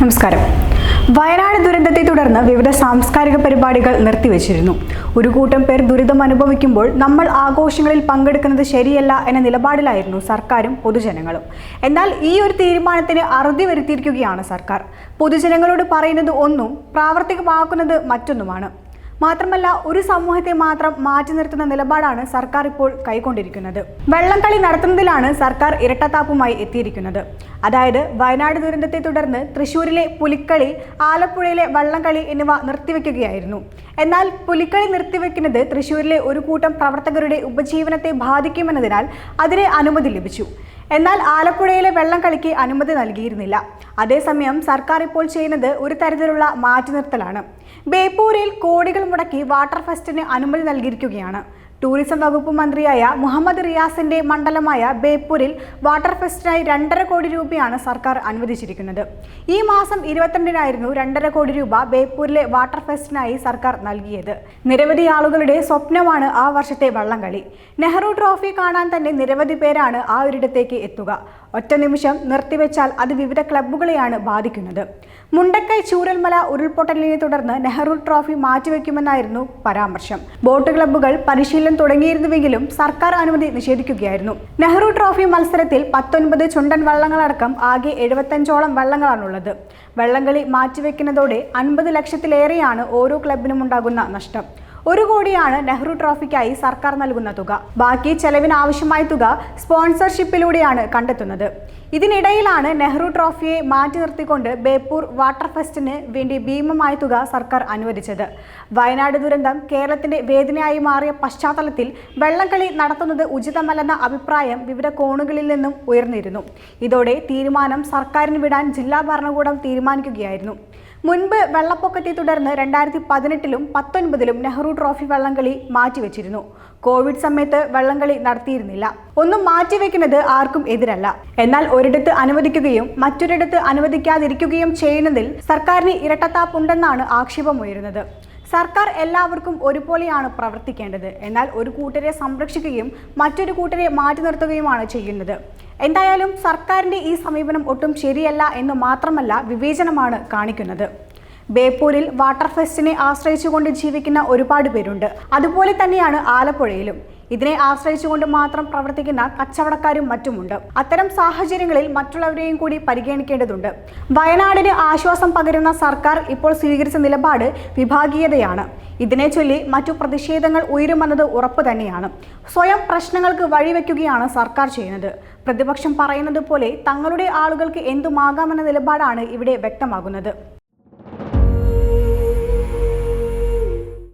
നമസ്കാരം. വയനാട് ദുരന്തത്തെ തുടർന്ന് വിവിധ സാംസ്കാരിക പരിപാടികൾ നിർത്തിവെച്ചിരുന്നു. ഒരു കൂട്ടം പേർ ദുരിതം അനുഭവിക്കുമ്പോൾ നമ്മൾ ആഘോഷങ്ങളിൽ പങ്കെടുക്കുന്നത് ശരിയല്ല എന്ന നിലപാടിലായിരുന്നു സർക്കാരും പൊതുജനങ്ങളും. എന്നാൽ ഈ ഒരു തീരുമാനത്തിന് അറുതി വരുത്തിയിരിക്കുകയാണ് സർക്കാർ. പൊതുജനങ്ങളോട് പറയുന്നത് ഒന്നും പ്രാവർത്തികമാക്കുന്നത് മറ്റൊന്നുമാണ്. മാത്രമല്ല, ഒരു സമൂഹത്തെ മാത്രം മാറ്റി നിർത്തുന്ന നിലപാടാണ് സർക്കാർ ഇപ്പോൾ കൈക്കൊണ്ടിരിക്കുന്നത്. വള്ളംകളി നടത്തുന്നതിലാണ് സർക്കാർ ഇരട്ടത്താപ്പുമായി എത്തിയിരിക്കുന്നത്. അതായത്, വയനാട് ദുരന്തത്തെ തുടർന്ന് തൃശ്ശൂരിലെ പുലിക്കളി, ആലപ്പുഴയിലെ വള്ളംകളി എന്നിവ നിർത്തിവെക്കുകയായിരുന്നു. എന്നാൽ പുലിക്കളി നിർത്തിവെക്കുന്നത് തൃശ്ശൂരിലെ ഒരു കൂട്ടം പ്രവർത്തകരുടെ ഉപജീവനത്തെ ബാധിക്കുമെന്നതിനാൽ അതിന് അനുമതി ലഭിച്ചു. എന്നാൽ ആലപ്പുഴയിലെ വള്ളംകളിക്ക് അനുമതി നൽകിയിരുന്നില്ല. അതേസമയം സർക്കാർ ഇപ്പോൾ ചെയ്യുന്നത് ഒരു തരത്തിലുള്ള മാറ്റി നിർത്തലാണ്. ബേപ്പൂരിൽ കോടികൾ മുടക്കി വാട്ടർ ഫെസ്റ്റിന് അനുമതി നൽകിയിരിക്കുകയാണ്. ടൂറിസം വകുപ്പ് മന്ത്രിയായ മുഹമ്മദ് റിയാസിന്റെ മണ്ഡലമായ ബേപ്പൂരിൽ വാട്ടർ ഫെസ്റ്റിനായി 2.5 കോടി രൂപയാണ് സർക്കാർ അനുവദിച്ചിരിക്കുന്നത്. ഈ മാസം 22-നായിരുന്നു 2.5 കോടി രൂപ ബേപ്പൂരിലെ വാട്ടർ ഫെസ്റ്റിനായി സർക്കാർ നൽകിയത്. നിരവധി ആളുകളുടെ സ്വപ്നമാണ് ആ വർഷത്തെ വള്ളംകളി. നെഹ്റു ട്രോഫി കാണാൻ തന്നെ നിരവധി പേരാണ് ആ ഒരിടത്തേക്ക് എത്തുക. ഒറ്റ നിമിഷം നിർത്തിവെച്ചാൽ അത് വിവിധ ക്ലബ്ബുകളെയാണ് ബാധിക്കുന്നത്. മുണ്ടക്കൈ ചൂരൽമല ഉരുൾപൊട്ടലിനെ തുടർന്ന് നെഹ്റു ട്രോഫി മാറ്റിവെക്കുമെന്നായിരുന്നു പരാമർശം. ബോട്ട് ക്ലബ്ബുകൾ പരിശീലനം തുടങ്ങിയിരുന്നുവെങ്കിലും സർക്കാർ അനുമതി നിഷേധിക്കുകയായിരുന്നു. നെഹ്റു ട്രോഫി മത്സരത്തിൽ 19 ചുണ്ടൻ വള്ളങ്ങളടക്കം ആകെ 75ഓളം വള്ളങ്ങളാണുള്ളത്. വള്ളംകളി മാറ്റിവെക്കുന്നതോടെ 50 ലക്ഷത്തിലേറെയാണ് ഓരോ ക്ലബിനും ഉണ്ടാകുന്ന നഷ്ടം. 1 കോടിയാണ് നെഹ്റു ട്രോഫിക്കായി സർക്കാർ നൽകുന്ന തുക. ബാക്കി ചെലവിനാവശ്യമായ തുക സ്പോൺസർഷിപ്പിലൂടെയാണ് കണ്ടെത്തുന്നത്. ഇതിനിടയിലാണ് നെഹ്റു ട്രോഫിയെ മാറ്റി നിർത്തിക്കൊണ്ട് ബേപ്പൂർ വാട്ടർ ഫെസ്റ്റിന് വേണ്ടി ഭീമമായ തുക സർക്കാർ അനുവദിച്ചത്. വയനാട് ദുരന്തം കേരളത്തിന്റെ വേദനയായി മാറിയ പശ്ചാത്തലത്തിൽ വള്ളംകളി നടത്തുന്നത് ഉചിതമല്ലെന്ന അഭിപ്രായം വിവിധ കോണുകളിൽ നിന്നും ഉയർന്നിരുന്നു. ഇതോടെ തീരുമാനം സർക്കാരിന് വിടാൻ ജില്ലാ ഭരണകൂടം തീരുമാനിക്കുകയായിരുന്നു. മുൻപ് വെള്ളപ്പൊക്കത്തെ തുടർന്ന് 2018-ലും 2019-ലും നെഹ്റു ട്രോഫി വള്ളംകളി മാറ്റിവെച്ചിരുന്നു. കോവിഡ് സമയത്ത് വള്ളംകളി നടത്തിയിരുന്നില്ല. ഒന്നും മാറ്റിവെക്കുന്നത് ആർക്കും എതിരല്ല. എന്നാൽ ഒരിടത്ത് അനുവദിക്കുകയും മറ്റൊരിടത്ത് അനുവദിക്കാതിരിക്കുകയും ചെയ്യുന്നതിൽ സർക്കാരിന് ഇരട്ടത്താപ്പുണ്ടെന്നാണ് ആക്ഷേപമുയരുന്നത്. സർക്കാർ എല്ലാവർക്കും ഒരുപോലെയാണ് പ്രവർത്തിക്കേണ്ടത്. എന്നാൽ ഒരു കൂട്ടരെ സംരക്ഷിക്കുകയും മറ്റൊരു കൂട്ടരെ മാറ്റി നിർത്തുകയുമാണ് ചെയ്യുന്നത്. എന്തായാലും സർക്കാരിന്റെ ഈ സമീപനം ഒട്ടും ശരിയല്ല എന്ന് മാത്രമല്ല, വിവേചനമാണ് കാണിക്കുന്നത്. ബേപ്പൂരിൽ വാട്ടർ ഫെസ്റ്റിനെ ആശ്രയിച്ചുകൊണ്ട് ജീവിക്കുന്ന ഒരുപാട് പേരുണ്ട്. അതുപോലെ തന്നെയാണ് ആലപ്പുഴയിലും. ഇതിനെ ആശ്രയിച്ചുകൊണ്ട് മാത്രം പ്രവർത്തിക്കുന്ന കച്ചവടക്കാരും മറ്റുമുണ്ട്. അത്തരം സാഹചര്യങ്ങളിൽ മറ്റുള്ളവരെയും കൂടി പരിഗണിക്കേണ്ടതുണ്ട്. വയനാടിന് ആശ്വാസം പകരുന്ന സർക്കാർ ഇപ്പോൾ സ്വീകരിച്ച നിലപാട് വിഭാഗീയതയാണ്. ഇതിനെ ചൊല്ലി മറ്റു പ്രതിഷേധങ്ങൾ ഉയരുമെന്നത് ഉറപ്പ് തന്നെയാണ്. സ്വയം പ്രശ്നങ്ങൾക്ക് വഴിവെക്കുകയാണ് സർക്കാർ ചെയ്യുന്നത്. പ്രതിപക്ഷം പറയുന്നത് പോലെ തങ്ങളുടെ ആളുകൾക്ക് എന്തുമാകാമെന്ന നിലപാടാണ് ഇവിടെ വ്യക്തമാകുന്നത്.